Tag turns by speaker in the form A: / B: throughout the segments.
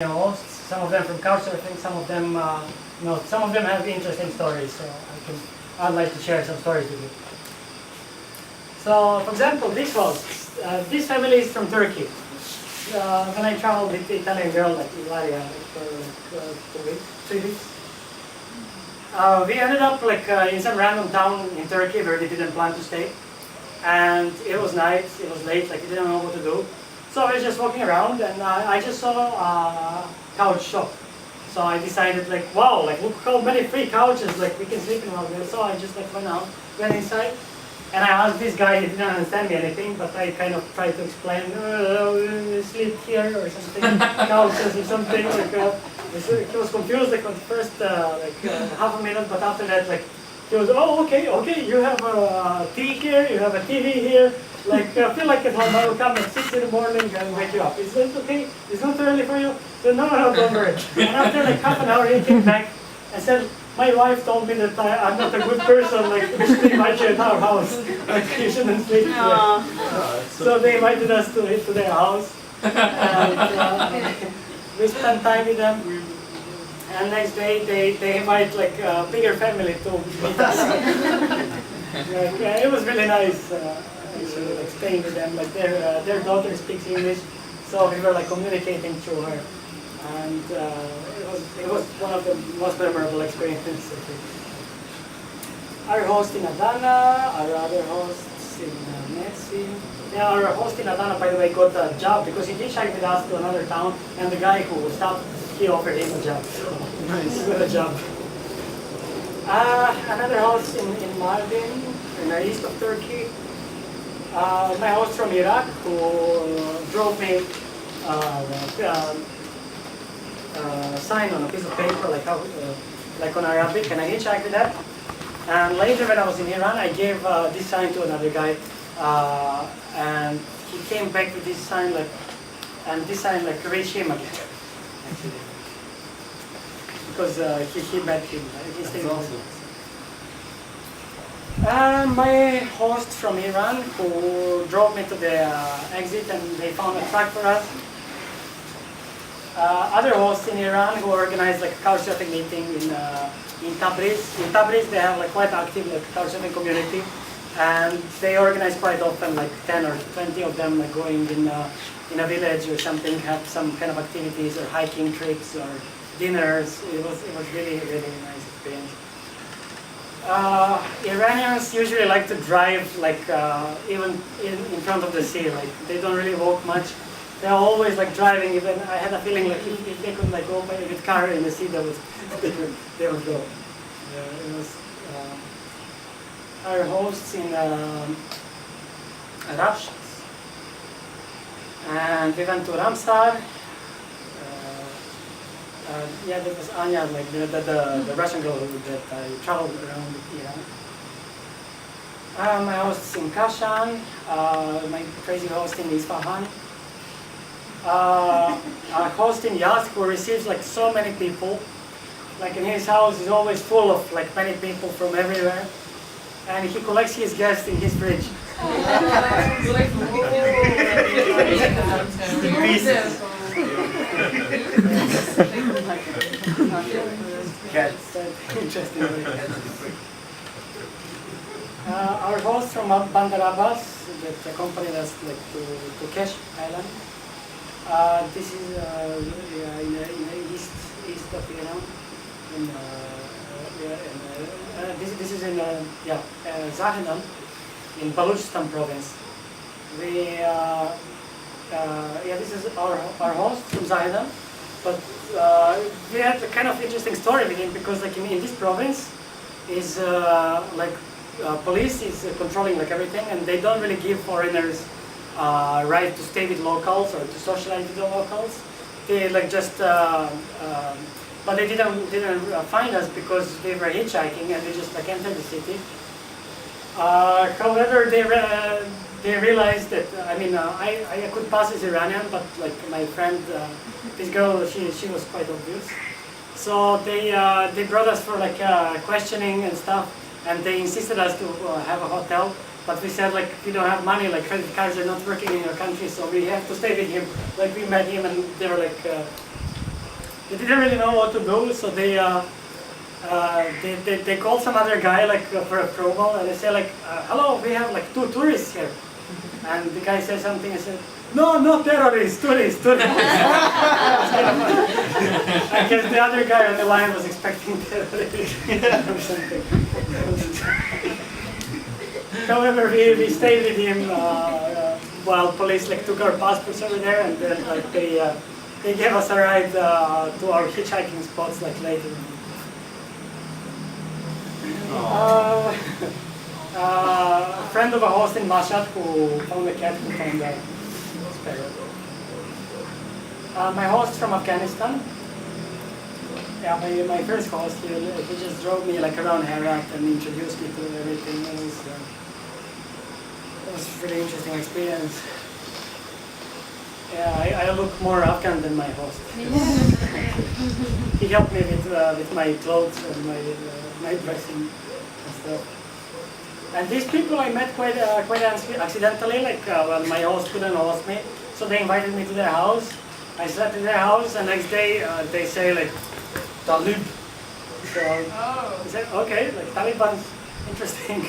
A: hosts. Some of them from couchsurfing. Some of them, some of them have interesting stories. So I'd like to share some stories with you. So, for example, this host. This family is from Turkey. When I traveled with the Italian girl, like Ilaria, for 2 weeks, 3 weeks. We ended up in some random town in Turkey where they didn't plan to stay, and it was night. It was late. Like we didn't know what to do. So I was just walking around, and I just saw a couch shop. So I decided, wow, look how many free couches, we can sleep in out there. So I just went inside, and I asked this guy. He didn't understand me anything, but I kind of tried to explain, sleep here or something, couches or something. He was confused for the first half a minute, but after that, he was, oh, okay, you have a tea here, you have a TV here. Feel like at home. I will come at 6 in the morning and wake you up. Is that okay? It's not too early for you? So no, don't worry. And after half an hour, he came back and said, my wife told me that I'm not a good person. We should invite you at our house. You shouldn't sleep here. So they invited us to their house, and we spent time with them. And next day, they invite a bigger family to meet us. It was really nice. Staying with them, their daughter speaks English, so we were communicating through her, and it was one of the most memorable experiences. Our host in Adana, our other hosts in Messi. Yeah, our host in Adana, by the way, got a job because he hitchhiked with us to another town, and the guy who stopped, he offered him a job. So nice. He got a job. Another host in Mardin, in the east of Turkey. My host from Iraq, who drove me sign on a piece of paper, like on Arabic, and I hitchhiked with that. And later, when I was in Iran, I gave this sign to another guy, and he came back with this sign, and this sign reached him again, actually, because he met him. He stayed with him. My host from Iran, who drove me to the exit, and they found a truck for us. Other hosts in Iran who organized a couchsurfing meeting in Tabriz. In Tabriz, they have quite active couchsurfing community, and they organize quite often 10 or 20 of them going in a village or something, have some kind of activities or hiking trips or dinners. It was really nice experience. Iranians usually like to drive even in front of the sea. They don't really walk much. They're always driving. Even I had a feeling if they could go by with car in the sea, they would go. It was our hosts in Rashid, and we went to Ramsar. That was Anya, the Russian girl that I traveled around with Iran. My hosts in Kashan, my crazy host in Isfahan. A host in Yazd who receives so many people. In his house is always full of many people from everywhere. And he collects his guests in his fridge. In pieces. Interesting. Our host from Bandar Abbas, the company that's to Kesh Island. This is in the east of Iran. This is in Zahedan, in Balochistan province. This is our host from Zahedan, but we had a kind of interesting story with him because in this province is police is controlling everything, and they don't really give foreigners right to stay with locals or to socialize with the locals. They but they didn't find us because we were hitchhiking and we just entered the city. However, they realized that I could pass as Iranian, but my friend, this girl, she was quite obvious. So they brought us for questioning and stuff, and they insisted us to have a hotel. But we said we don't have money, credit cards are not working in your country, so we have to stay with him. We met him, and they were they didn't really know what to do, so they called some other guy like for a promo, and they say like, hello, we have like 2 tourists here. And the guy said something and said, no, not terrorists, tourists. I guess the other guy on the line was expecting terrorists or something. However, we stayed with him while police like took our passports over there, and then like they gave us a ride to our hitchhiking spots like later. A friend of a host in Mashhad who found a cat who found a sparrow. My host from Afghanistan. Yeah, my first host, he just drove me like around Herat and introduced me to everything. It was a really interesting experience. Yeah, I look more Afghan than my host. He helped me with my clothes and my dressing and stuff. And these people I met quite accidentally, like well, my host couldn't host me, so they invited me to their house. I slept in their house, and next day they say like, Talib. So I said, okay, like Taliban's interesting.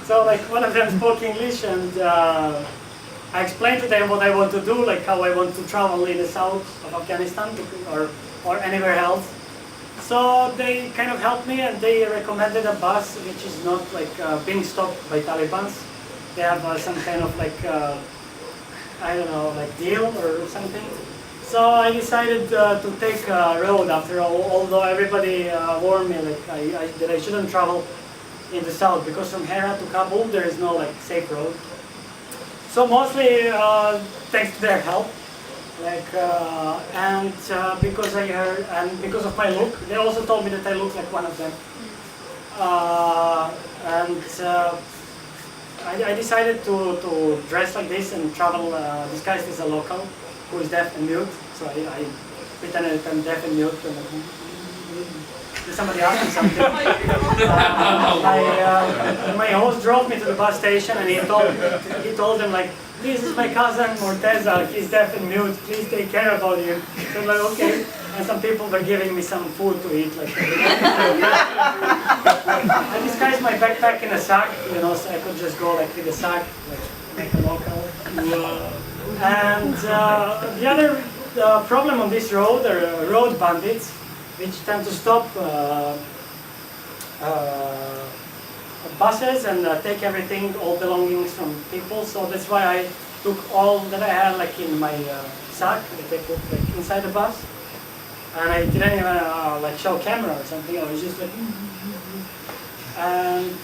A: So like one of them spoke English, and I explained to them what I want to do, like how I want to travel in the south of Afghanistan or anywhere else. So they kind of helped me, and they recommended a bus which is not like being stopped by Talibans. They have some kind of like, I don't know, like deal or something. So I decided to take a road after all, although everybody warned me like that I shouldn't travel in the south, because from Herat to Kabul there is no like safe road. So mostly thanks to their help. Like because I heard, and because of my look, they also told me that I look like one of them. I decided to dress like this and travel disguised as a local who is deaf and mute. So I pretended that I'm deaf and mute. And somebody asked me something. My host drove me to the bus station, and he told them like, this is my cousin Morteza, he's deaf and mute, please take care about him. So I'm like, okay. And some people were giving me some food to eat. Like, I disguised my backpack in a sack, you know, so I could just go like with a sack, like a local. And the other problem on this road are road bandits, which tend to stop buses and take everything, all belongings from people. So that's why I took all that I had like in my sack that I put like inside the bus, and I didn't even like show camera or something. I was just like, and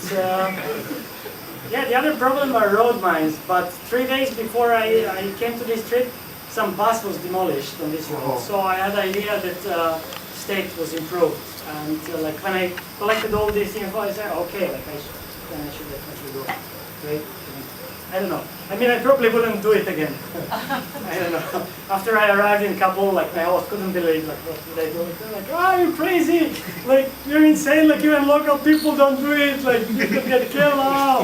A: yeah, the other problem are road mines. But 3 days before I came to this trip, some bus was demolished on this road. So I had the idea that state was improved. And like when I collected all this info, I said, okay, like I should definitely go. Right? I don't know. I mean, I probably wouldn't do it again. I don't know. After I arrived in Kabul, like my host couldn't believe like what did I do. They're like, oh, you're crazy! Like you're insane! Like even local people don't do it. Like you could get killed now.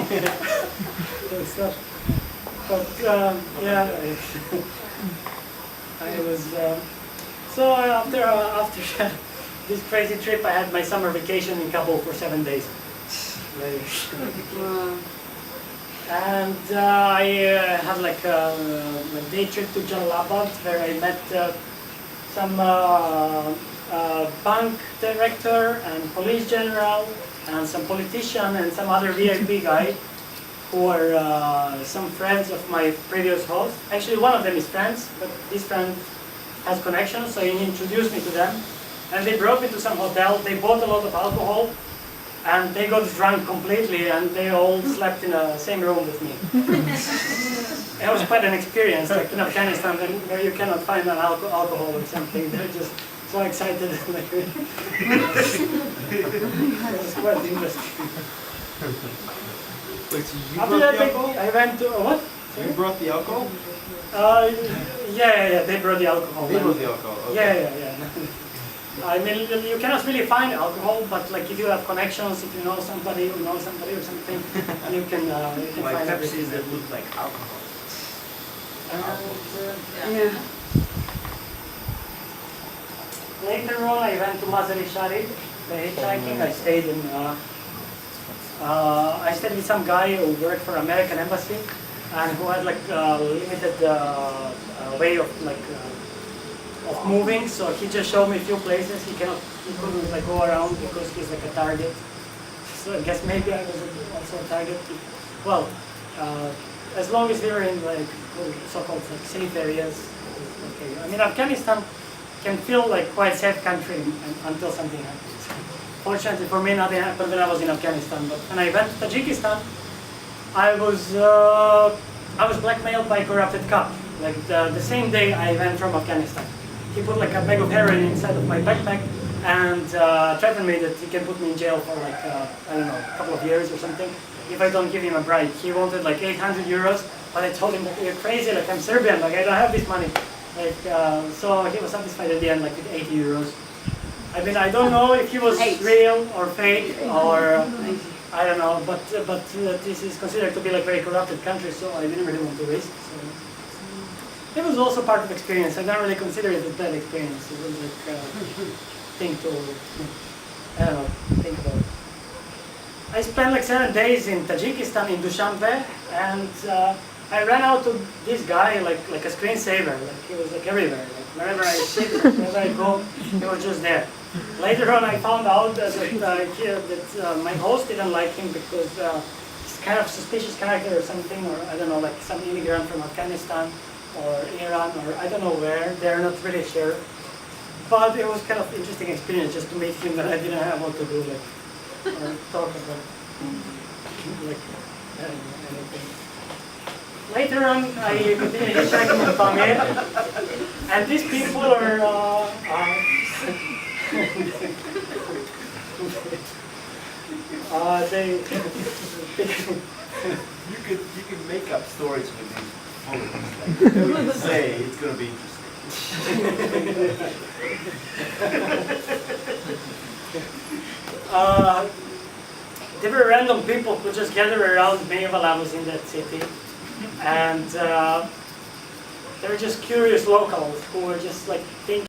A: But yeah, I was. So after this crazy trip, I had my summer vacation in Kabul for 7 days. And I had like a day trip to Jalalabad, where I met some bank director and police general and some politician and some other VIP guy who are some friends of my previous host. Actually, one of them is friends, but this friend has connections, so he introduced me to them. And they brought me to some hotel. They bought a lot of alcohol, and they got drunk completely, and they all slept in the same room with me. It was quite an experience, like in Afghanistan, where you cannot find an alcohol or something. They're just so excited. It was quite interesting.
B: Wait, so you
A: After
B: brought
A: that,
B: the alcohol?
A: I went to what?
B: You brought the alcohol?
A: Yeah. They brought the alcohol.
B: They brought the alcohol. Okay.
A: Yeah. I mean, you cannot really find alcohol, but like if you have connections, if you know somebody who knows somebody or something, you can
C: like
A: find
C: Pepsis
A: everything.
C: that look like alcohol.
A: Yeah. Later on, I went to Mazar-i-Sharif, the hitchhiking. I stayed with some guy who worked for American embassy and who had like limited way of of moving. So he just showed me a few places. He couldn't like go around because he's like a target. So I guess maybe I was also a target. Well, as long as we were in like so-called like safe areas, okay. I mean, Afghanistan can feel like quite a safe country until something happens. Fortunately for me, nothing happened when I was in Afghanistan. But when I went to Tajikistan, I was blackmailed by a corrupted cop. Like the same day I went from Afghanistan, he put like a bag of heroin inside of my backpack and threatened me that he can put me in jail for like I don't know, a couple of years or something if I don't give him a bribe. He wanted like 800 euros, but I told him that you're crazy. Like I'm Serbian, like I don't have this money. Like so he was satisfied at the end, like with 80 euros. I mean, I don't know if he was real or fake or I don't know, but this is considered to be like very corrupted country, so I didn't really want to risk. So it was also part of experience. I don't really consider it a bad experience. It was like thing to I don't know, think about. I spent like 7 days in Tajikistan in Dushanbe, and I ran out to this guy like a screensaver. Like he was like everywhere. Like wherever I sit, wherever I go, he was just there. Later on, I found out that my host didn't like him because he's kind of suspicious character or something, or I don't know, like some immigrant from Afghanistan or Iran or I don't know where. They're not really sure. But it was kind of interesting experience just to meet him that I didn't have what to do, like or talk about like I don't know, anything. Later on, I continued hitchhiking in Pamir, and these people are. They
B: You can make up stories with these photos. Like, whatever you say, it's going to be interesting.
A: There were random people who just gathered around me while I was in that city, and they were just curious locals who were just like thinking.